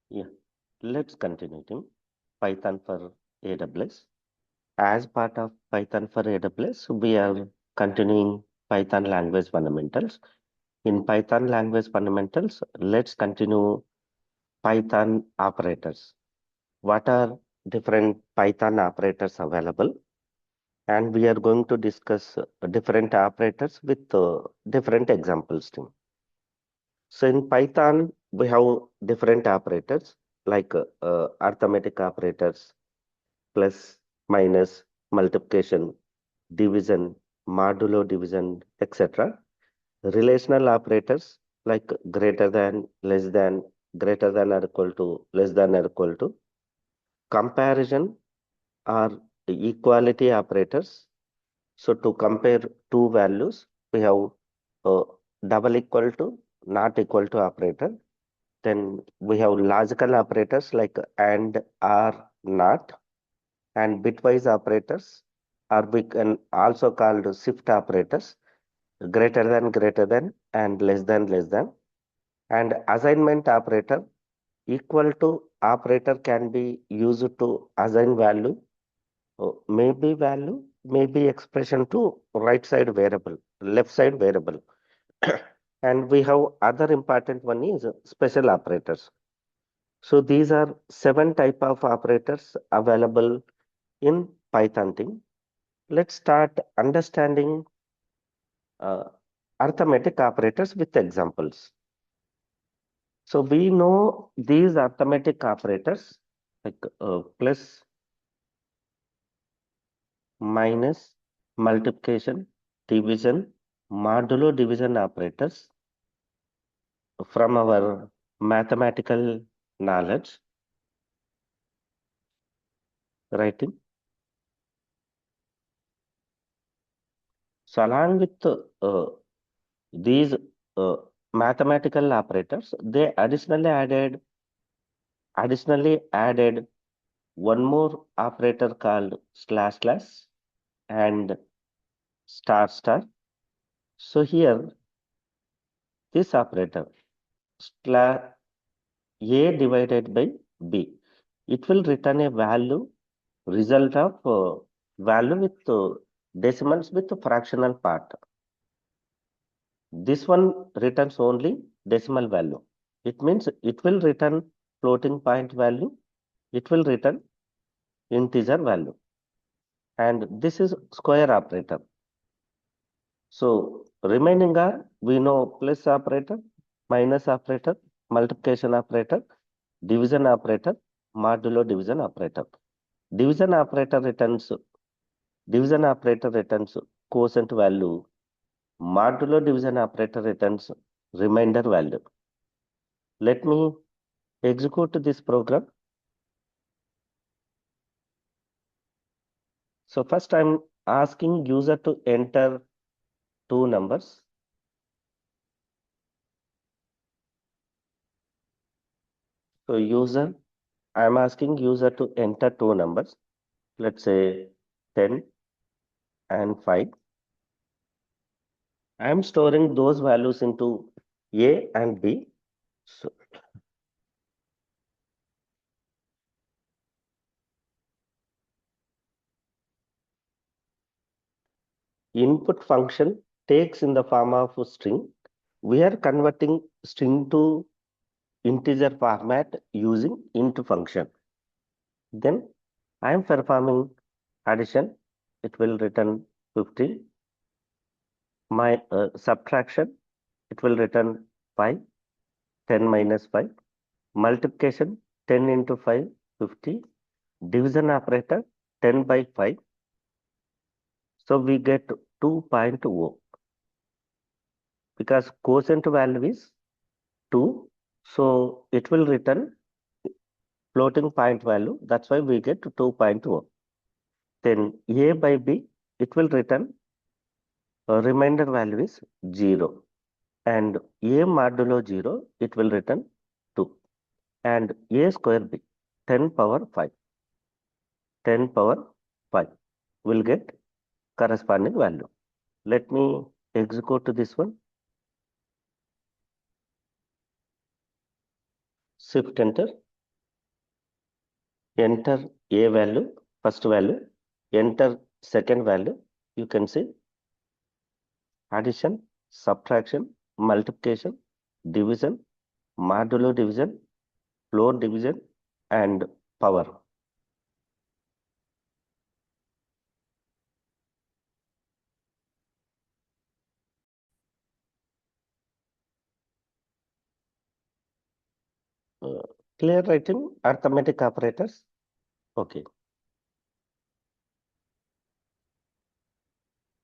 Yeah, let's continue Python for AWS. As part of Python for AWS, we are continuing Python language fundamentals. In Python language fundamentals, let's continue Python operators. What are different Python operators available? And we are going to discuss different operators with different examples too. So in Python, we have different operators like arithmetic operators, plus, minus, multiplication, division, modulo division, etc. Relational operators like greater than, less than, greater than or equal to, less than or equal to. Comparison are equality operators. So to compare two values, we have uh, double equal to, not equal to operator. Then we have logical operators like and, or, not, and bitwise operators, or we can also called shift operators, greater than, and less than. And assignment operator, equal to operator can be used to assign value, maybe value, maybe expression to right side variable, left side variable. And we have other important one is special operators. So these are 7 type of operators available in Python thing. Let's start understanding uh, arithmetic operators with examples. So we know these arithmetic operators like plus, minus, multiplication, division, modulo division operators from our mathematical knowledge, writing. So along with these uh, mathematical operators, they additionally added one more operator called slash slash and star star. So here this operator slash a divided by b, it will return a value result of value with decimals with fractional part. This one returns only decimal value. It means it will return floating point value. It will return integer value. And this is square operator. So remaining are, we know plus operator, minus operator, multiplication operator, division operator, modulo division operator. Division operator returns division operator returns quotient value. Modulo division operator returns remainder value. Let me execute this program. So first I'm asking user to enter two numbers. So I'm asking user to enter two numbers. Let's say 10 and 5. I'm storing those values into A and B. So input function takes in the form of a string. We are converting string to integer format using int function. Then I am performing addition. It will return 15. My subtraction, it will return 5. 10 minus 5. Multiplication, 10 into 5, 50. Division operator, 10 by 5. So we get 2.0 because quotient value is 2. So it will return floating point value. That's why we get 2.0. Then A by B, it will return remainder value is 0. And A modulo 0, it will return 2. And A square B, 10 power 5. 10 power 5 will get corresponding value. Let me execute this one. Shift enter. enter a value, first value, enter second value. You can see addition, subtraction, multiplication, division, modulo division, floor division, and power. Uh, Clear writing, arithmetic operators. Okay.